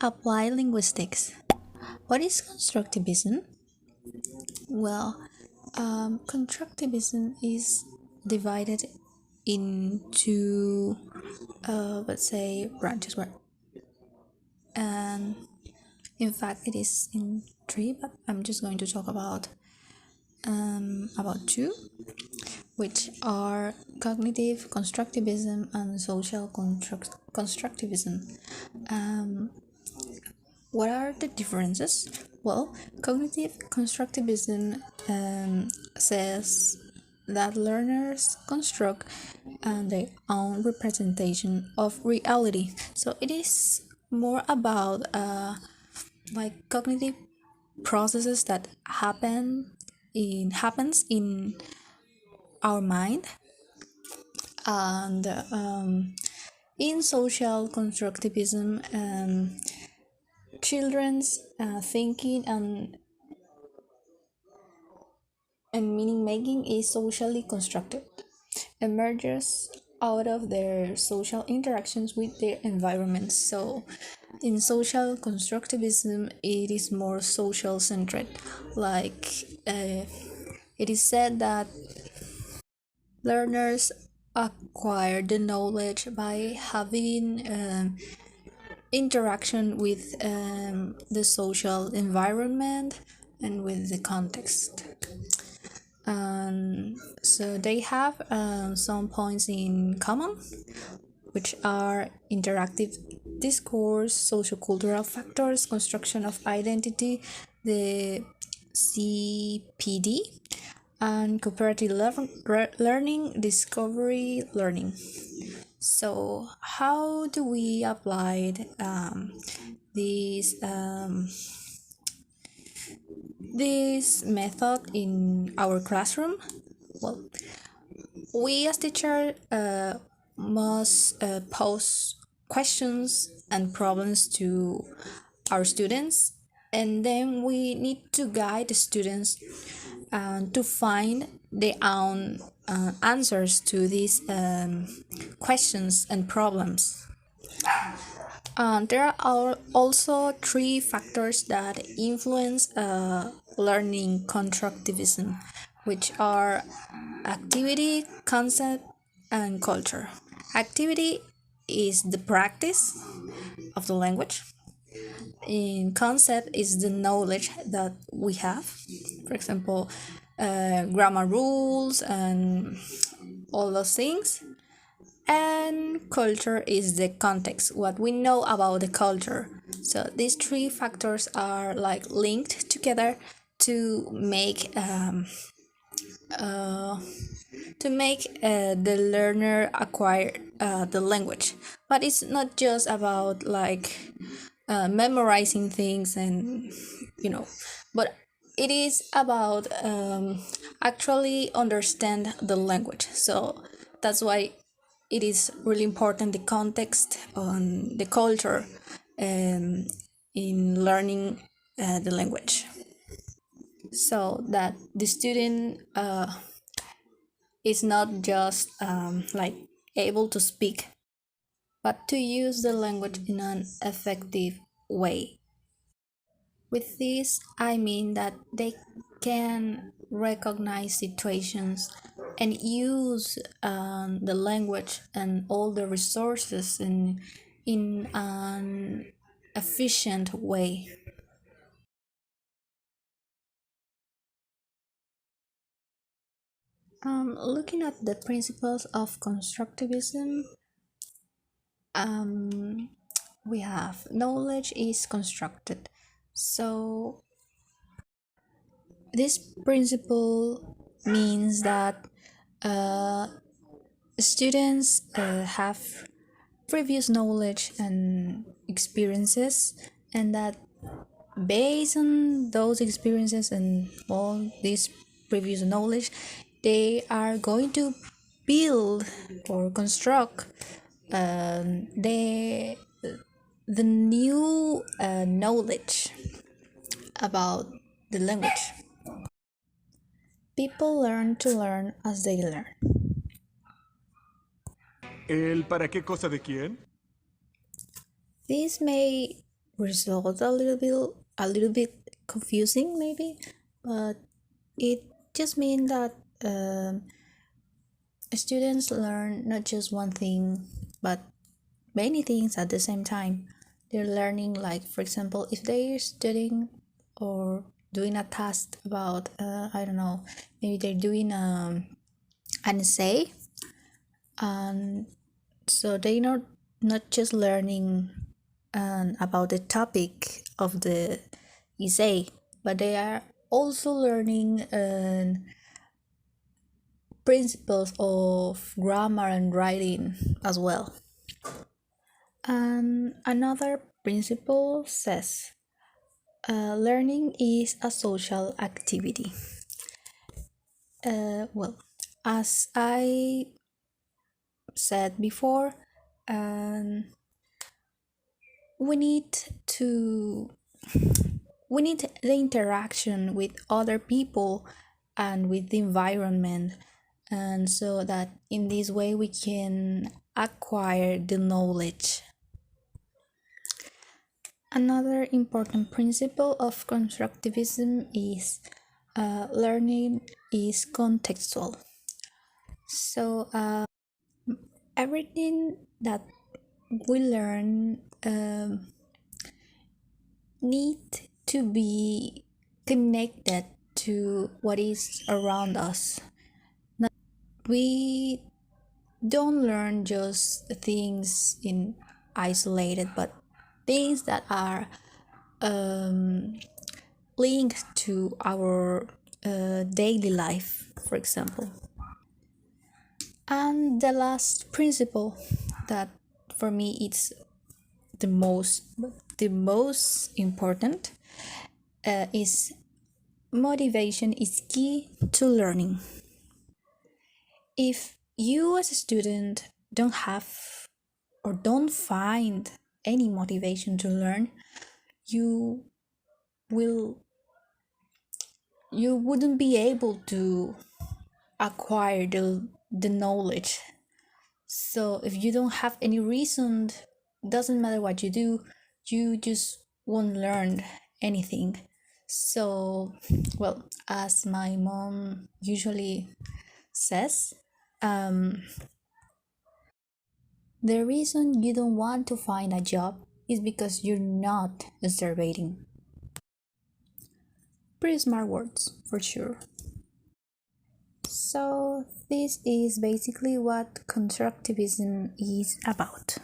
Apply linguistics. What is constructivism? Well, constructivism is divided into, let's say, branches. And in fact, it is in three, but I'm just going to talk about two, which are cognitive constructivism and social constructivism. What are the differences? Well, cognitive constructivism says that learners construct their own representation of reality. So it is more about like cognitive processes that happens in our mind, and in social constructivism, children's thinking and meaning making is socially constructed, emerges out of their social interactions with their environments. So in social constructivism, it is more social centered. Like it is said that learners acquire the knowledge by having interaction with the social environment and with the context. So they have some points in common, which are interactive discourse, sociocultural factors, construction of identity, the CPD, and cooperative learning, discovery learning. So how do we apply this method in our classroom? Well, we as teacher must pose questions and problems to our students, and then we need to guide the students to find their own answers to these questions and problems. There are also three factors that influence learning constructivism, which are activity, concept, and culture. Activity is the practice of the language. In concept is the knowledge that we have. For example, grammar rules and all those things. And culture is the context, what we know about the culture. So these three factors are like linked together to make the learner acquire the language. But it's not just about like memorizing things and but it is about actually understand the language. So that's why it is really important the context on the culture in learning the language, so that the student is not just like able to speak, but to use the language in an effective way. With this, I mean that they can recognize situations and use the language and all the resources in an efficient way. Looking at the principles of constructivism, we have knowledge is constructed. So this principle means that students have previous knowledge and experiences, and that based on those experiences and all this previous knowledge, they are going to build or construct the new knowledge about the language. People learn to learn as they learn. ¿El para qué cosa de quién? This may result a little bit confusing maybe, but it just means that students learn not just one thing but many things at the same time. They're learning, like for example, if they're studying or doing a task about I don't know, maybe they're doing an essay, and so they not just learning about the topic of the essay, but they are also learning principles of grammar and writing as well. And another principle says learning is a social activity. Well, as I said before, um, we need to we need the interaction with other people and with the environment, and so that in this way we can acquire the knowledge. Another important principle of constructivism is learning is contextual. So everything that we learn need to be connected to what is around us. We don't learn just things in isolated, but things that are linked to our daily life, for example. And the last principle that for me it's the most important is motivation is key to learning. If you as a student don't have or don't find any motivation to learn, you will you wouldn't be able to acquire the knowledge. So if you don't have any reason, doesn't matter what you do, you just won't learn anything. So, well, as my mom usually says, the reason you don't want to find a job is because you're not observing. Pretty smart words, for sure. So, this is basically what constructivism is about.